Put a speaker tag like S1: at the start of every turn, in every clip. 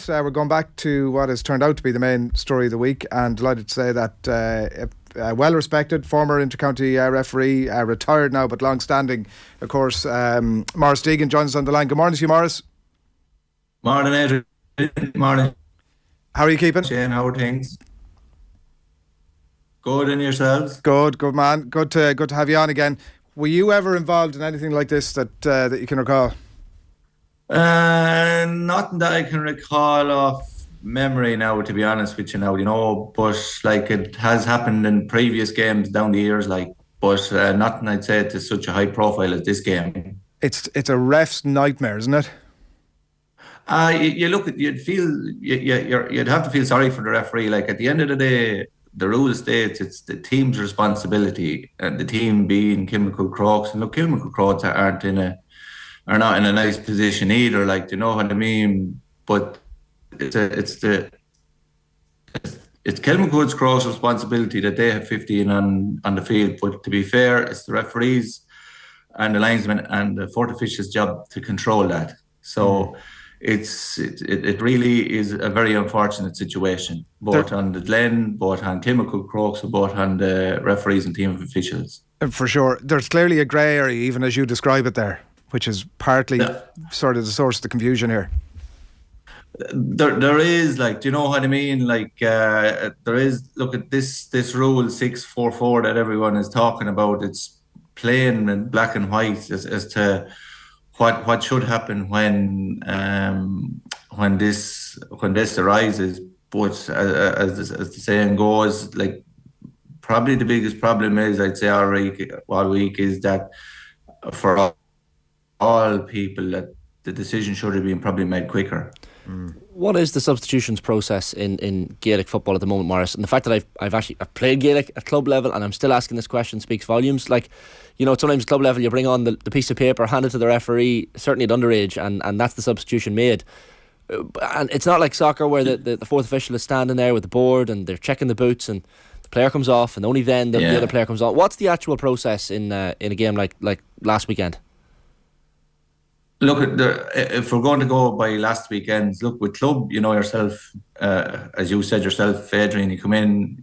S1: we're going back to what has turned out to be the main story of the week, and delighted to say that a well-respected former intercounty referee, retired now but long-standing, of course, Maurice Deegan joins us on the line. Good morning to you, Maurice.
S2: Morning, Adrian. Morning.
S1: How are you keeping?
S2: Shane, how are things? Good, and yourselves?
S1: Good man. Good to have you on again. Were you ever involved in anything like this that you can recall?
S2: Nothing that I can recall off memory now, to be honest with you now, but like it has happened in previous games down the years, but nothing I'd say to such a high profile as this game.
S1: It's a ref's nightmare, isn't it?
S2: You look at, you'd have to feel sorry for the referee. Like, at the end of the day, the rule states it's the team's responsibility, and the team being Kilmacud-Crokes. And look, Kilmacud-Crokes are not in a nice position either. Like, you know what I mean? But it's Kilmacud-Crokes' responsibility that they have 15 on the field. But to be fair, it's the referees and the linesmen and the fourth official's job to control that. So it really is a very unfortunate situation, both on the Glen, both on Kilmacud-Crokes, both on the referees and team of officials.
S1: For sure. There's clearly a grey area, even as you describe it there, which is partly sort of the source of the confusion here.
S2: There is, like, do you know what I mean? Like, there is, look at this rule 644 that everyone is talking about. It's plain and black and white as to what should happen when this arises. But as the saying goes, like, probably the biggest problem is, I'd say all week is that for all people, that the decision should have been probably made quicker.
S3: What is the substitutions process in Gaelic football at the moment, Maurice? And the fact that I've played Gaelic at club level and I'm still asking this question speaks volumes. Like, you know, sometimes at club level you bring on the piece of paper, hand it to the referee, certainly at underage, and that's the substitution made. And it's not like soccer where the fourth official is standing there with the board and they're checking the boots and the player comes off and only then the other player comes on. What's the actual process in a game like last weekend?
S2: Look, if we're going to go by last weekend's, look, with club, you know yourself, as you said yourself, Adrian, you come in,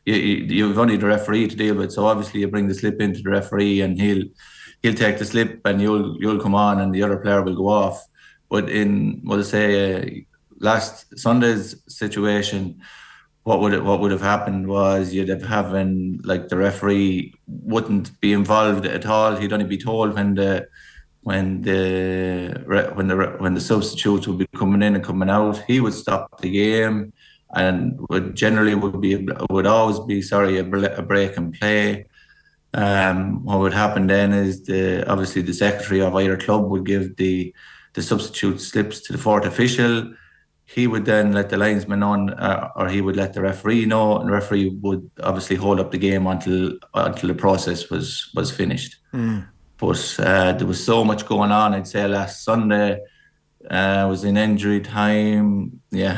S2: you've only the referee to deal with, so obviously you bring the slip into the referee and he'll take the slip and you'll come on and the other player will go off. But in, last Sunday's situation, what would have happened was you'd have having, like, the referee wouldn't be involved at all. He'd only be told when the substitutes would be coming in and coming out. He would stop the game and would always be a break and play. What would happen then is obviously the secretary of either club would give the substitute slips to the fourth official. He would then let the linesman on, or he would let the referee know, and the referee would obviously hold up the game until the process was finished. But there was so much going on. I'd say last Sunday was in injury time. There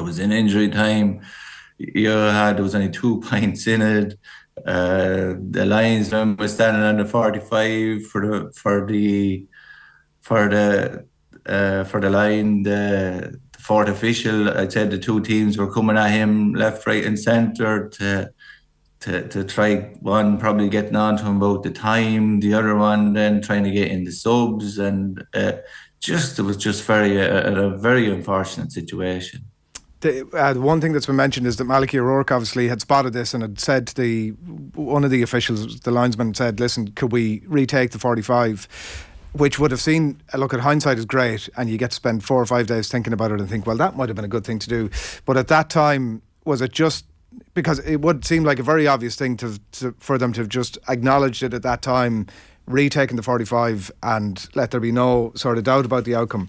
S2: was only 2 points in it. The linesman was standing on the 45 for the line. The fourth official, I'd say the two teams were coming at him left, right, and centre to try, one probably getting on to him about the time, the other one then trying to get in the subs, and it was just a very unfortunate situation.
S1: The one thing that's been mentioned is that Malachy O'Rourke obviously had spotted this and had said to one of the officials, the linesman, said, listen, could we retake the 45? Which would have seen, look, at hindsight is great, and you get to spend 4 or 5 days thinking about it and think, well, that might have been a good thing to do. But at that time, was it just because it would seem like a very obvious thing for them to have just acknowledged it at that time, retaken the 45 and let there be no sort of doubt about the outcome?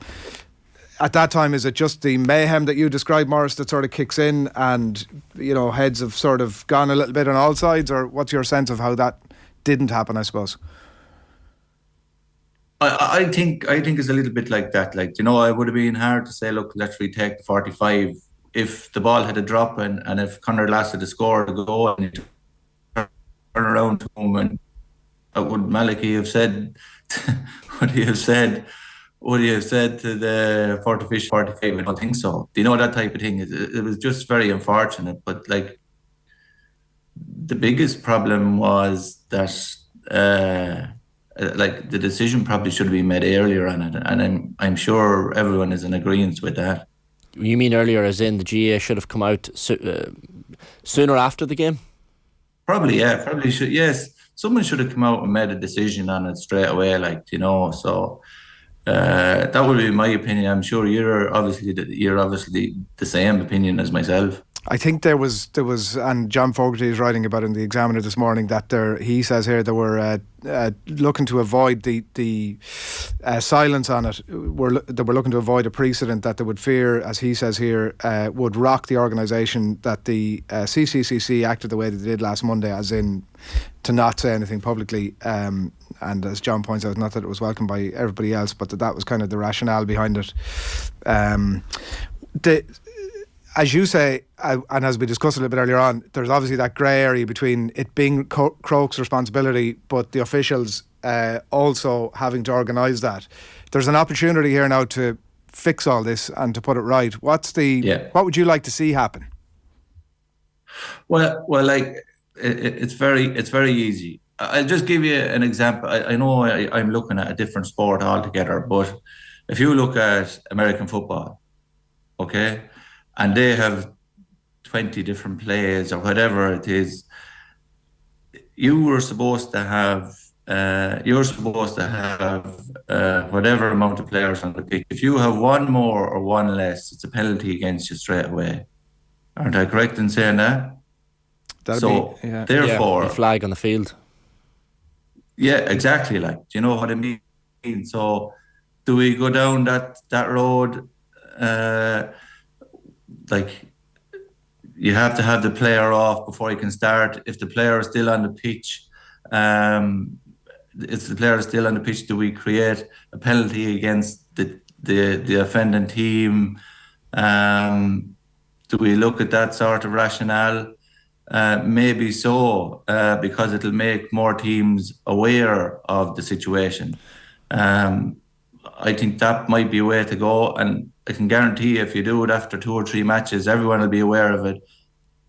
S1: At that time, is it just the mayhem that you described, Maurice, that sort of kicks in and, you know, heads have sort of gone a little bit on all sides? Or what's your sense of how that didn't happen, I suppose?
S2: I think it's a little bit like that. Like, you know, it would have been hard to say, look, let's retake the 45 if the ball had a drop and if Conor Lassett had scored a goal and you turn around to him, and would Malachy have said, would he have said, would you have said to the 45? I don't think so. Do you know that type of thing? It was just very unfortunate. But like, the biggest problem was that like the decision probably should have been made earlier on it, and I'm sure everyone is in agreement with that.
S3: You mean earlier, as in the GAA should have come out sooner after the game?
S2: Probably, yeah. Probably should. Yes, someone should have come out and made a decision on it straight away. Like, you know, so that would be my opinion. I'm sure you're obviously the same opinion as myself.
S1: I think there was, and John Fogarty is writing about it in the Examiner this morning, that he says here they were looking to avoid the silence on it. They were looking to avoid a precedent that they would fear, as he says here, would rock the organisation, that the CCCC acted the way they did last Monday, as in to not say anything publicly. And as John points out, not that it was welcomed by everybody else, but that was kind of the rationale behind it. As you say, and as we discussed a little bit earlier on, there's obviously that grey area between it being Croke's responsibility, but the officials also having to organise that. There's an opportunity here now to fix all this and to put it right. What would you like to see happen?
S2: Well, like it's very easy. I'll just give you an example. I know I'm looking at a different sport altogether, but if you look at American football, okay, and they have 20 different plays or whatever it is, you were supposed to have whatever amount of players on the pitch. If you have one more or one less, it's a penalty against you straight away. Aren't I correct in saying that? Therefore,
S3: the flag on the field.
S2: Yeah, exactly. Like, do you know what I mean? So, do we go down that road? Like, you have to have the player off before you can start. If the player is still on the pitch, do we create a penalty against the offending team? Do we look at that sort of rationale? Maybe so, because it'll make more teams aware of the situation. I think that might be a way to go, and I can guarantee you, if you do it after 2 or 3 matches, everyone will be aware of it,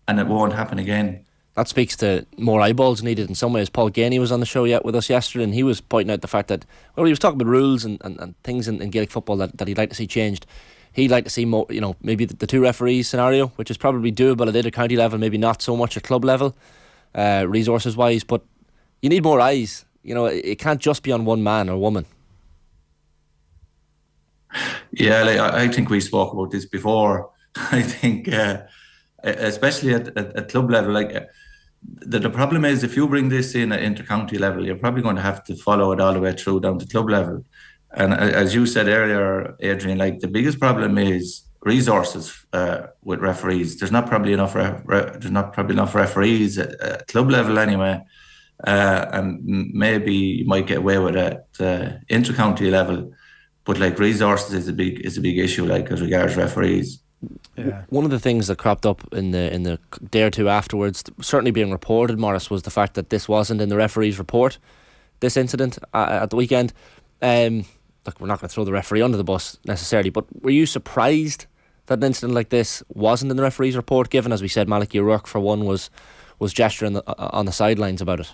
S2: and it won't happen again.
S3: That speaks to more eyeballs needed in some ways. Paul Ganey was on the show with us yesterday, and he was pointing out the fact that, well, he was talking about rules and things in Gaelic football that he'd like to see changed. He'd like to see more, you know, maybe the 2 referees scenario, which is probably doable at either county level, maybe not so much at club level, resources wise, but you need more eyes. You know, it can't just be on one man or woman.
S2: Yeah, like, I think we spoke about this before. I think, especially at club level, like the problem is, if you bring this in at inter-county level, you're probably going to have to follow it all the way through down to club level. And as you said earlier, Adrian, like the biggest problem is resources with referees. There's not probably enough referees at club level anyway, and maybe you might get away with it at inter-county level. But like, resources is a big issue, like, as regards referees.
S1: Yeah.
S3: One of the things that cropped up in the day or two afterwards, certainly being reported, Maurice, was the fact that this wasn't in the referee's report, this incident at the weekend. Look, we're not going to throw the referee under the bus necessarily, but were you surprised that an incident like this wasn't in the referee's report, given, as we said, Malachy O'Rourke for one was gesturing on the sidelines about it?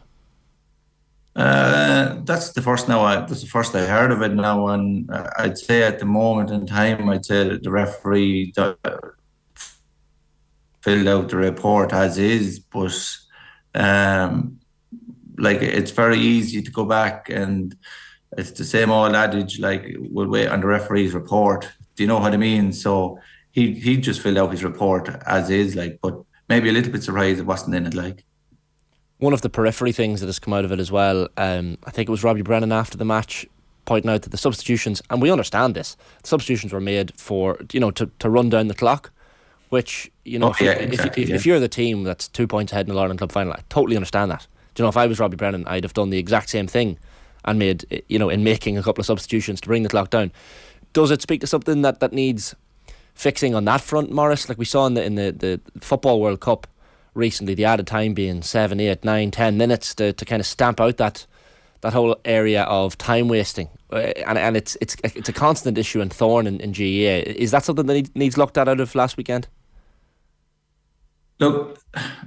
S2: That's the first I heard of it now, and I'd say at the moment in time, I'd say that the referee filled out the report as is, but like, it's very easy to go back, and it's the same old adage, like, we'll wait on the referee's report. Do you know what I mean? So he just filled out his report as is, like, but maybe a little bit surprised it wasn't in it, like.
S3: One of the periphery things that has come out of it as well, I think it was Robbie Brennan after the match pointing out that the substitutions, and we understand this, the substitutions were made for, you know, to run down the clock, which, you know, if you're the team that's 2 points ahead in the Ireland Club final, I totally understand that. Do you know, if I was Robbie Brennan, I'd have done the exact same thing and made, you know, in making a couple of substitutions to bring the clock down. Does it speak to something that needs fixing on that front, Maurice? Like we saw in the Football World Cup recently, the added time being 7, 8, 9, 10 minutes to kind of stamp out that that whole area of time wasting, and it's a constant issue and thorn in GAA. Is that something that needs looked at out of last weekend?
S2: Look,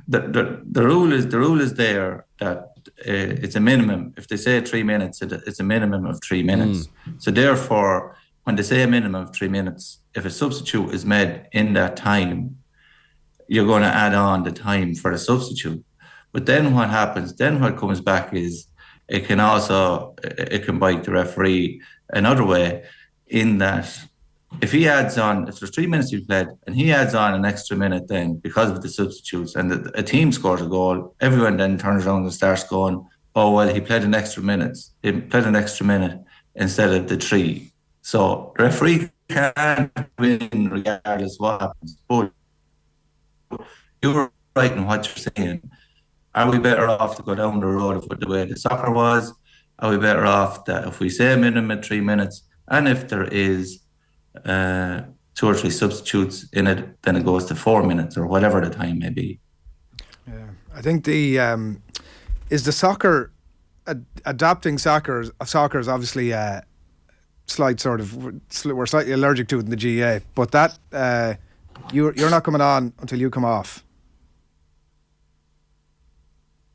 S2: the rule is there that it's a minimum. If they say 3 minutes, it's a minimum of 3 minutes. So therefore, when they say a minimum of 3 minutes, if a substitute is made in that time, you're going to add on the time for the substitute. But then what happens? Then what comes back is it can bite the referee another way, in that if there's 3 minutes you've played and he adds on an extra minute then because of the substitutes, and a team scores a goal, everyone then turns around and starts going, oh, well, he played an extra minute instead of the 3. So the referee can't win regardless of what happens. But you're right in what you're saying. Are we better off to go down the road of the way the soccer was? Are we better off that if we say a minimum of 3 minutes, and if there is 2 or 3 substitutes in it, then it goes to 4 minutes or whatever the time may be?
S1: Yeah, I think is the soccer adapting soccer is obviously slight sort of, we're slightly allergic to it in the GAA, but that you're not coming on until you come off.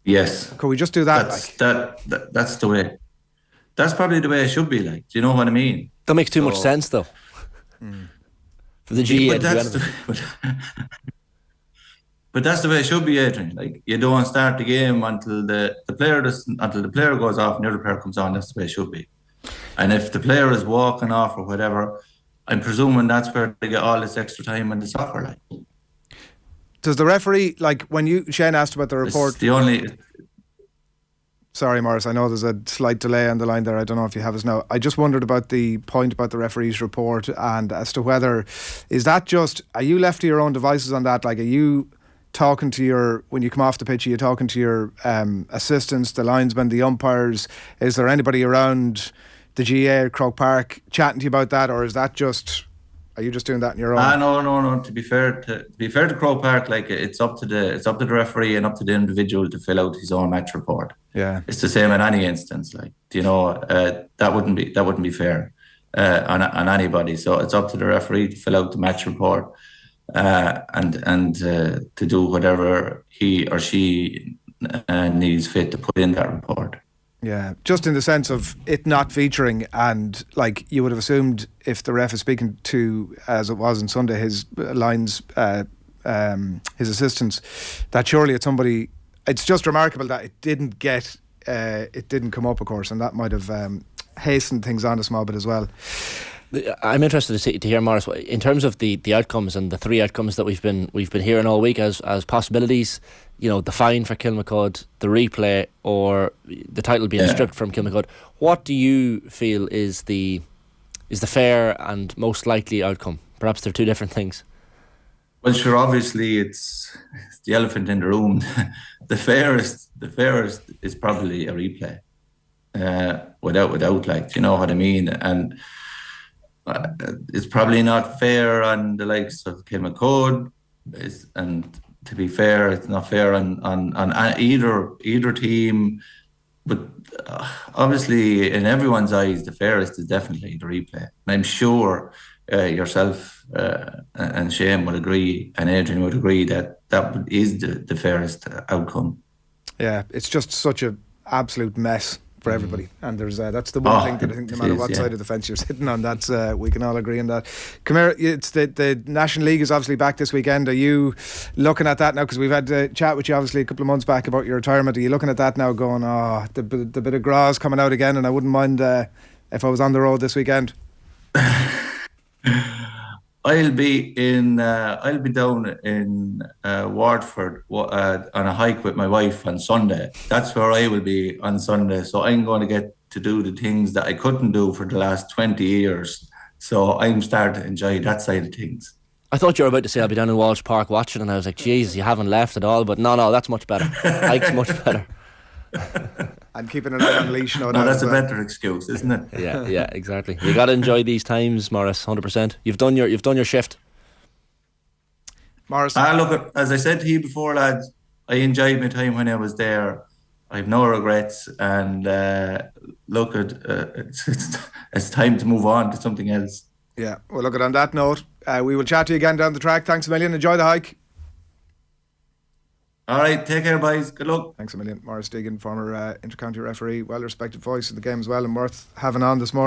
S2: Yes.
S1: Could we just do that?
S2: That's the way. That's probably the way it should be. Like, do you know what I mean?
S3: That makes too much sense, though. For the GAA.
S2: But that's the way it should be, Adrian. Like, you don't start the game until the player goes off and the other player comes on. That's the way it should be. And if the player is walking off or whatever, I'm presuming that's where they get all this extra time in the soccer. Like,
S1: does the referee, like when Shane asked about the report?
S2: It's the only.
S1: Sorry, Maurice, I know there's a slight delay on the line there. I don't know if you have us now. I just wondered about the point about the referee's report, and as to whether, is that just, are you left to your own devices on that? Like, are you talking to when you come off the pitch, are you talking to your assistants, the linesmen, the umpires? Is there anybody around the GAA or Croke Park chatting to you about that, or is that just, are you just doing that on your own?
S2: No. To be fair to Croke Park, like, it's up to the referee and up to the individual to fill out his own match report.
S1: Yeah, it's
S2: the same in any instance. Like, that wouldn't be fair on anybody. So it's up to the referee to fill out the match report and to do whatever he or she needs fit to put in that report.
S1: Yeah, just in the sense of it not featuring, and like you would have assumed if the ref is speaking to, as it was on Sunday, his lines, his assistants, that surely it's somebody. It's just remarkable that it didn't come up, of course, and that might have hastened things on a small bit as well.
S3: I'm interested to hear, Maurice, in terms of the outcomes and the 3 outcomes that we've been hearing all week as possibilities. The fine for Kilmacud, the replay, or the title being stripped from Kilmacud. What do you feel is the fair and most likely outcome? Perhaps they're 2 different things.
S2: Well, sure. Obviously, it's the elephant in the room. The fairest is probably a replay. Without, like, do you know what I mean? And it's probably not fair on the likes of Kilmacud, and to be fair, it's not fair on either team. But obviously, in everyone's eyes, the fairest is definitely the replay. And I'm sure yourself and Shane would agree, and Adrian would agree that is the fairest outcome.
S1: Yeah, it's just such an absolute mess for everybody, and there's that's the one thing that I think no matter what side of the fence you're sitting on, that's we can all agree on that. Come here, it's the National League is obviously back this weekend. Are you looking at that now, because we've had a chat with you obviously a couple of months back about your retirement? Are you looking at that now going, the bit of gras coming out again, and I wouldn't mind if I was on the road this weekend?
S2: I'll be down in Waterford on a hike with my wife on Sunday. That's where I will be on Sunday. So I'm going to get to do the things that I couldn't do for the last 20 years. So I'm starting to enjoy that side of things.
S3: I thought you were about to say I'll be down in Walsh Park watching, and I was like, geez, you haven't left at all. But no, that's much better. Hike's much better.
S1: And keeping an eye on leash. No,
S2: that's a better excuse, isn't it?
S3: Yeah, exactly. You got to enjoy these times, Maurice. 100%. You've done your shift,
S1: Maurice.
S2: Look, as I said to you before, lads, I enjoyed my time when I was there. I have no regrets, and look, it's time to move on to something else.
S1: Yeah, well, look, on that note, we will chat to you again down the track. Thanks a million. Enjoy the hike.
S2: All right, take care, boys. Good luck.
S1: Thanks a million. Maurice Deegan, former inter-county referee, well-respected voice of the game as well, and worth having on this morning.